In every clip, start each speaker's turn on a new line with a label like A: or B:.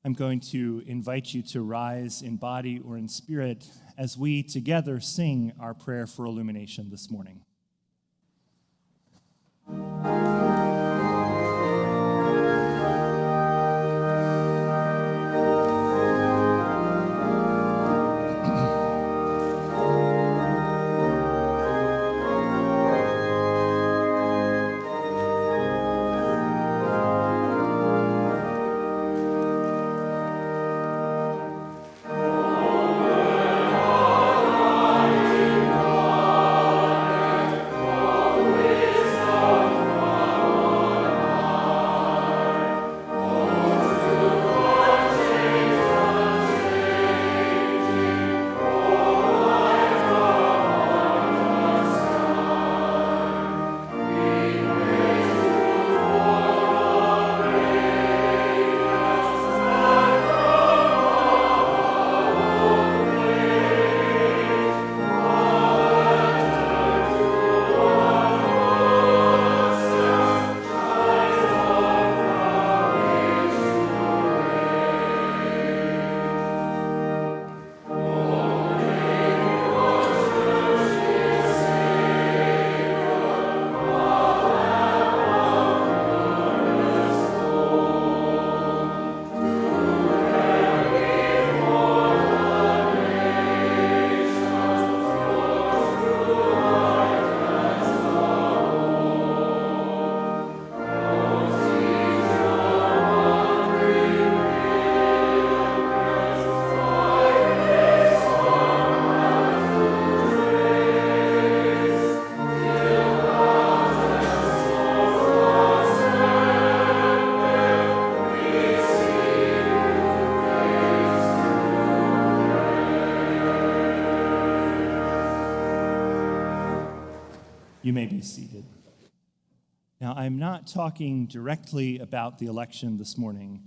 A: I'm going to invite you to rise in body or in spirit as we together sing our prayer for illumination this morning. You may be seated. Now, I'm not talking directly about the election this morning,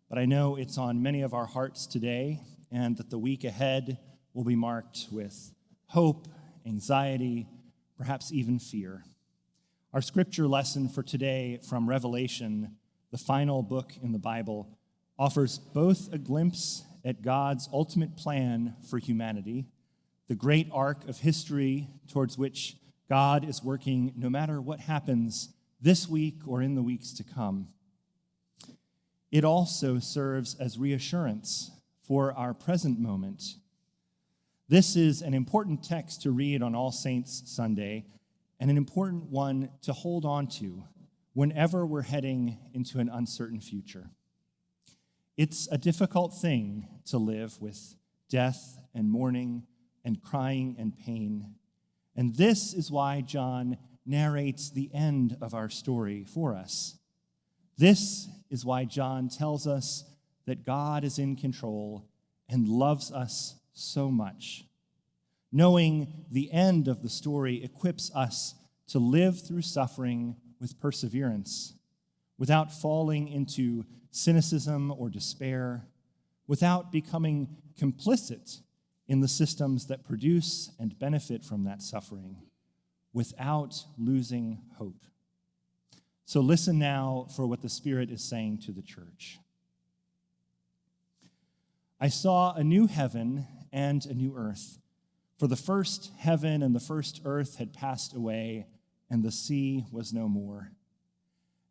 A: but I know it's on many of our hearts today, and that the week ahead will be marked with hope, anxiety, perhaps even fear. Our scripture lesson for today from Revelation, the final book in the Bible, offers both a glimpse at God's ultimate plan for humanity, the great arc of history towards which God is working no matter what happens this week or in the weeks to come. It also serves as reassurance for our present moment. This is an important text to read on All Saints Sunday, and an important one to hold on to whenever we're heading into an uncertain future. It's a difficult thing to live with death and mourning and crying and pain. And this is why John narrates the end of our story for us. This is why John tells us that God is in control and loves us so much. Knowing the end of the story equips us to live through suffering with perseverance, without falling into cynicism or despair, without becoming complicit in the systems that produce and benefit from that suffering, without losing hope. So listen now for what the Spirit is saying to the church. I saw a new heaven and a new earth, for the first heaven and the first earth had passed away, and the sea was no more.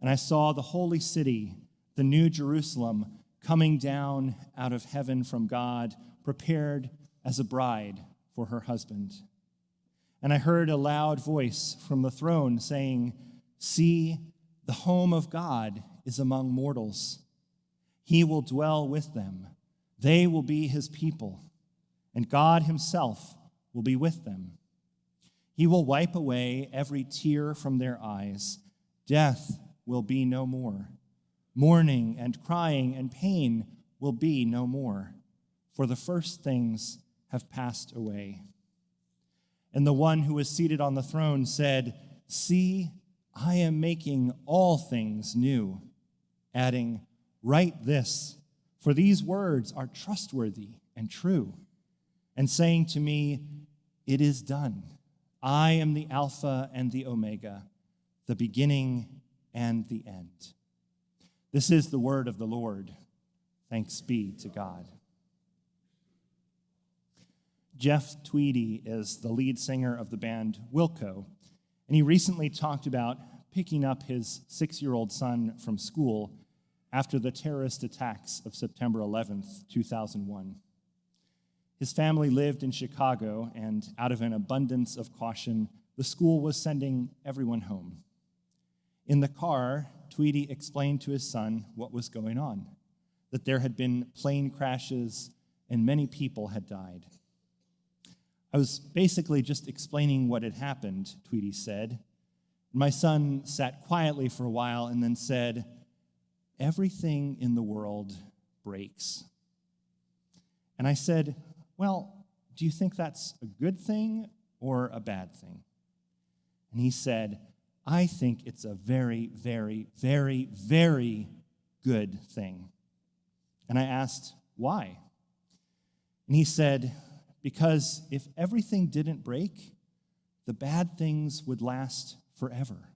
A: And I saw the holy city, the new Jerusalem, coming down out of heaven from God, prepared as a bride for her husband. And I heard a loud voice from the throne saying, "See, the home of God is among mortals. He will dwell with them. They will be his people, and God himself will be with them. He will wipe away every tear from their eyes. Death will be no more. Mourning and crying and pain will be no more, for the first things have passed away." And the one who was seated on the throne said, "See, I am making all things new," adding, "Write this, for these words are trustworthy and true," and saying to me, "It is done. I am the Alpha and the Omega, the beginning and the end." This is the word of the Lord. Thanks be to God. Jeff Tweedy is the lead singer of the band Wilco, and he recently talked about picking up his 6-year-old son from school after the terrorist attacks of September 11th, 2001. His family lived in Chicago, and out of an abundance of caution, the school was sending everyone home. In the car, Tweedy explained to his son what was going on, that there had been plane crashes and many people had died. I was basically just explaining what had happened, Tweedy said. My son sat quietly for a while and then said, "Everything in the world breaks." And I said, "Well, do you think that's a good thing or a bad thing?" And he said, "I think it's a very, very, very, very good thing." And I asked, "Why?" And he said, "Because if everything didn't break, the bad things would last forever."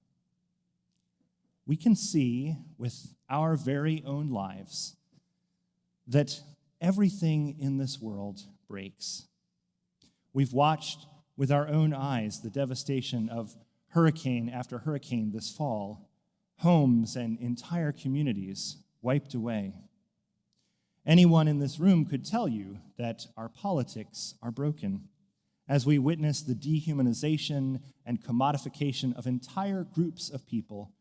A: We can see with our very own lives that everything in this world breaks. We've watched with our own eyes the devastation of hurricane after hurricane this fall, homes and entire communities wiped away. Anyone in this room could tell you that our politics are broken as we witness the dehumanization and commodification of entire groups of people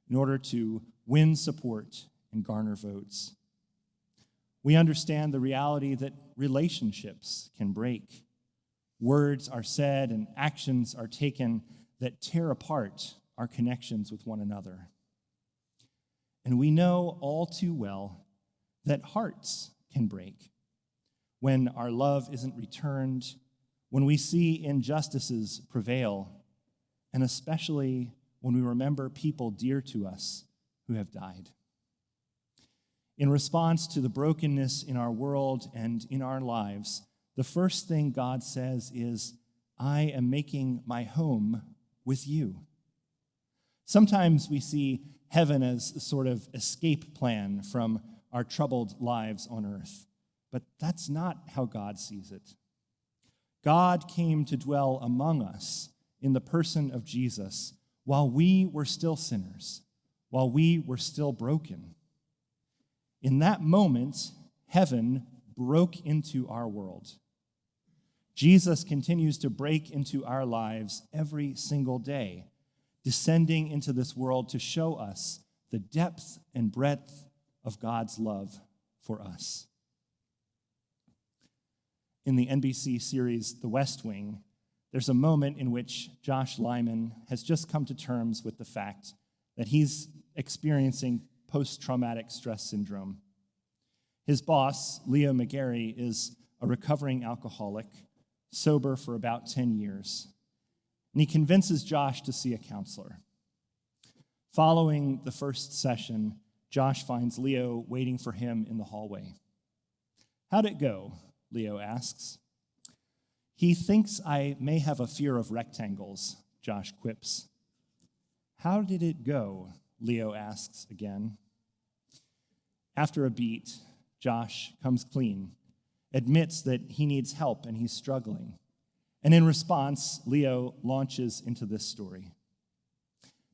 A: in order to win support and garner votes. We understand the reality that relationships can break. Words are said and actions are taken that tear apart our connections with one another. And we know all too well that hearts can break when our love isn't returned, when we see injustices prevail, and especially when we remember people dear to us who have died. In response to the brokenness in our world and in our lives, the first thing God says is, "I am making my home with you." Sometimes we see heaven as a sort of escape plan from our troubled lives on earth, but that's not how God sees it. God came to dwell among us in the person of Jesus while we were still sinners, while we were still broken. In that moment, heaven broke into our world. Jesus continues to break into our lives every single day, descending into this world to show us the depth and breadth of God's love for us. In the NBC series The West Wing, there's a moment in which Josh Lyman has just come to terms with the fact that he's experiencing post-traumatic stress syndrome. His boss, Leo McGarry, is a recovering alcoholic, sober for about 10 years, and he convinces Josh to see a counselor. Following the first session, Josh finds Leo waiting for him in the hallway. "How'd it go?" Leo asks. "He thinks I may have a fear of rectangles," Josh quips. "How did it go?" Leo asks again. After a beat, Josh comes clean, admits that he needs help and he's struggling. And in response, Leo launches into this story.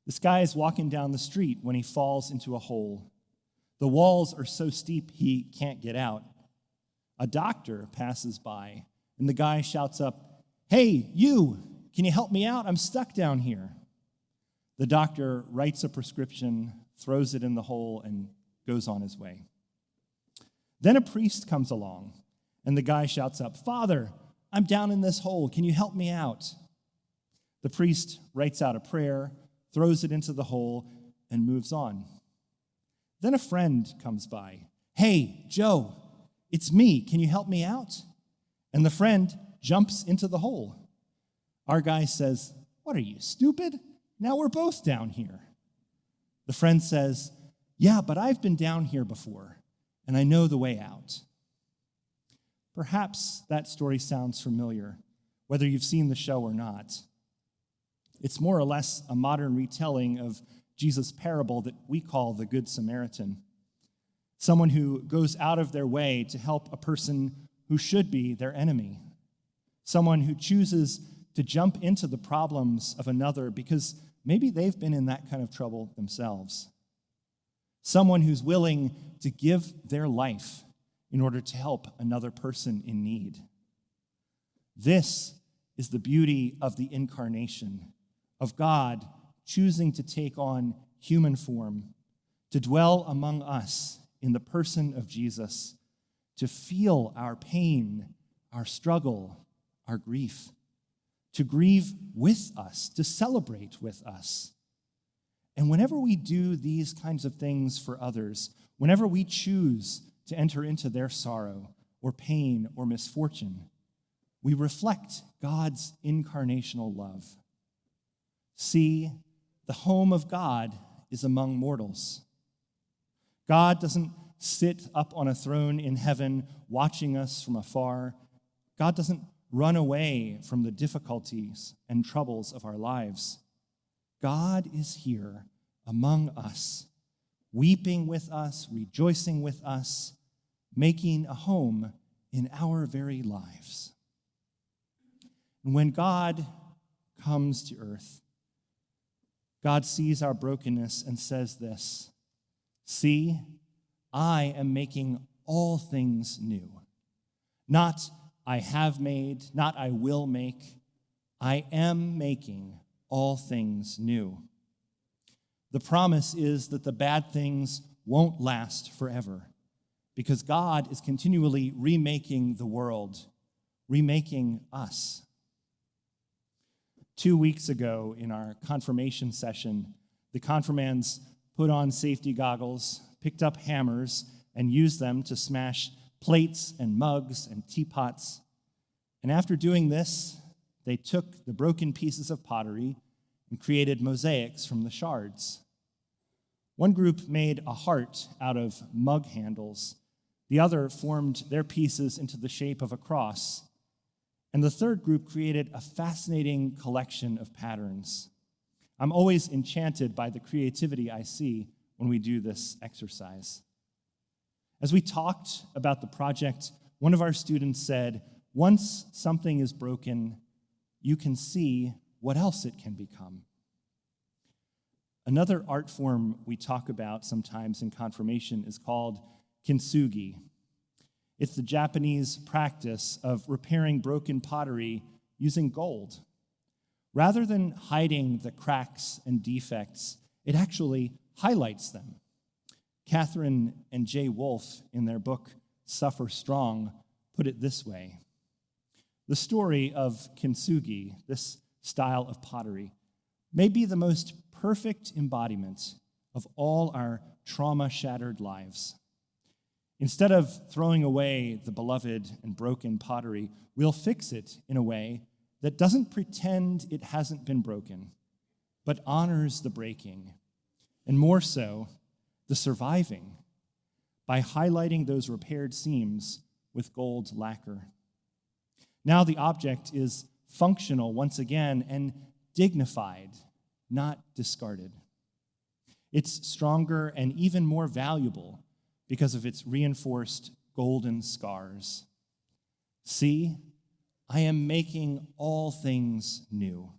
A: This guy is walking down the street when he falls into a hole. The walls are so steep he can't get out. A doctor passes by, and the guy shouts up, "Hey, you, can you help me out? I'm stuck down here." The doctor writes a prescription, throws it in the hole, and goes on his way. Then a priest comes along, and the guy shouts up, "Father, I'm down in this hole. Can you help me out?" The priest writes out a prayer, throws it into the hole, and moves on. Then a friend comes by. "Hey, Joe, it's me. Can you help me out?" And the friend jumps into the hole. Our guy says, "What are you, stupid? Now we're both down here." The friend says, "Yeah, but I've been down here before, and I know the way out." Perhaps that story sounds familiar, whether you've seen the show or not. It's more or less a modern retelling of Jesus' parable that we call the Good Samaritan. someone who goes out of their way to help a person who should be their enemy, someone who chooses to jump into the problems of another because maybe they've been in that kind of trouble themselves, someone who's willing to give their life in order to help another person in need. This is the beauty of the incarnation, of God choosing to take on human form, to dwell among us in the person of Jesus, to feel our pain, our struggle, our grief, to grieve with us, to celebrate with us. And whenever we do these kinds of things for others, whenever we choose to enter into their sorrow or pain or misfortune, we reflect God's incarnational love. See, the home of God is among mortals. God doesn't sit up on a throne in heaven watching us from afar. God doesn't run away from the difficulties and troubles of our lives. God is here among us, weeping with us, rejoicing with us, making a home in our very lives. And when God comes to earth, God sees our brokenness and says this, "See, I am making all things new. Not I have made, not I will make. I am making all things new." The promise is that the bad things won't last forever because God is continually remaking the world, remaking us. 2 weeks ago in our confirmation session, the confirmands put on safety goggles, picked up hammers, and used them to smash plates and mugs and teapots. And after doing this, they took the broken pieces of pottery and created mosaics from the shards. One group made a heart out of mug handles. The other formed their pieces into the shape of a cross. And the third group created a fascinating collection of patterns. I'm always enchanted by the creativity I see when we do this exercise. As we talked about the project, one of our students said, "Once something is broken, you can see what else it can become." Another art form we talk about sometimes in confirmation is called kintsugi. It's the Japanese practice of repairing broken pottery using gold. Rather than hiding the cracks and defects, it actually highlights them. Catherine and Jay Wolfe, in their book Suffer Strong, put it this way. The story of kintsugi, this style of pottery, may be the most perfect embodiment of all our trauma-shattered lives. Instead of throwing away the beloved and broken pottery, we'll fix it in a way that doesn't pretend it hasn't been broken, but honors the breaking, and more so, the surviving, by highlighting those repaired seams with gold lacquer. Now the object is functional once again and dignified, not discarded. It's stronger and even more valuable because of its reinforced golden scars. See, I am making all things new.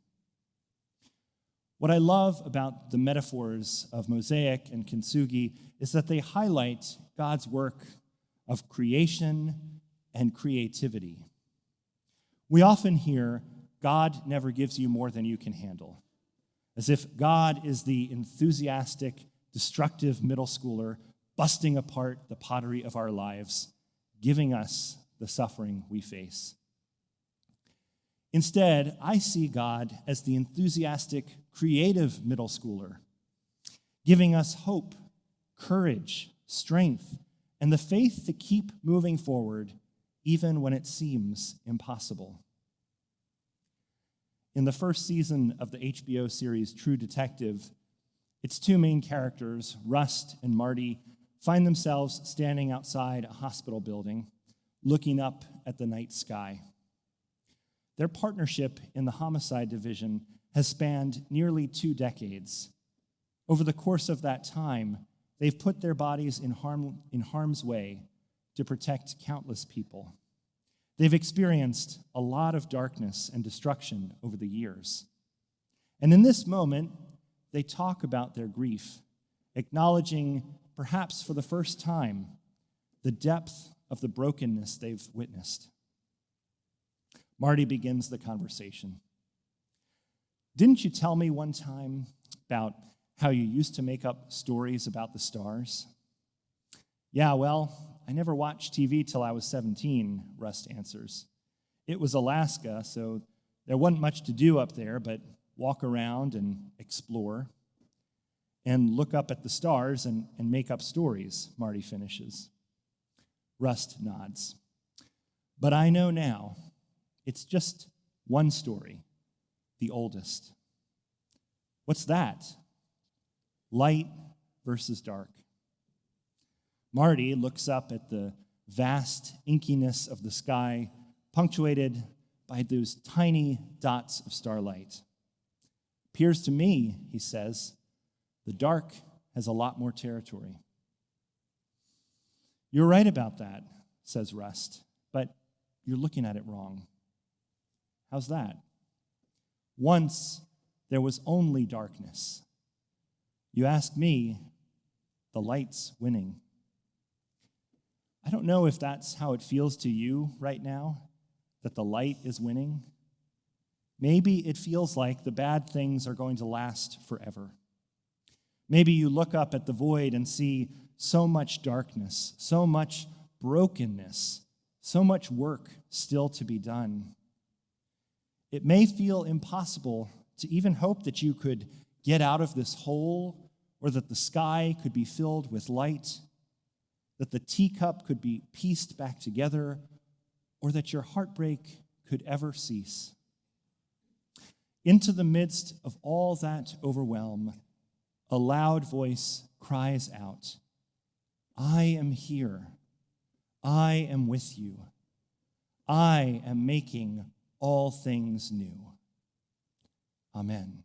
A: What I love about the metaphors of mosaic and kintsugi is that they highlight God's work of creation and creativity. We often hear, God never gives you more than you can handle, as if God is the enthusiastic, destructive middle schooler busting apart the pottery of our lives, giving us the suffering we face. Instead, I see God as the enthusiastic, creative middle schooler, giving us hope, courage, strength, and the faith to keep moving forward even when it seems impossible. In the first season of the HBO series True Detective, its two main characters, Rust and Marty, find themselves standing outside a hospital building, looking up at the night sky. Their partnership in the homicide division has spanned nearly 2 decades. Over the course of that time, They've put their bodies in harm's way to protect countless people. They've experienced a lot of darkness and destruction over the years. And in this moment, they talk about their grief, acknowledging, perhaps for the first time, the depth of the brokenness they've witnessed. Marty begins the conversation. Didn't you tell me one time about how you used to make up stories about the stars? Yeah, well, I never watched TV till I was 17, Rust answers. It was Alaska, so there wasn't much to do up there but walk around and explore and look up at the stars and make up stories, Marty finishes. Rust nods. But I know now, it's just one story, the oldest. What's that? Light versus dark. Marty looks up at the vast inkiness of the sky, punctuated by those tiny dots of starlight. Appears to me, he says, the dark has a lot more territory. You're right about that, says Rust, but you're looking at it wrong. How's that? Once there was only darkness. You ask me, the light's winning. I don't know if that's how it feels to you right now, that the light is winning. Maybe it feels like the bad things are going to last forever. Maybe you look up at the void and see so much darkness, so much brokenness, so much work still to be done. It may feel impossible to even hope that you could get out of this hole, or that the sky could be filled with light, that the teacup could be pieced back together, or that your heartbreak could ever cease. Into the midst of all that overwhelm, a loud voice cries out, I am here. I am with you. I am making all things new. Amen.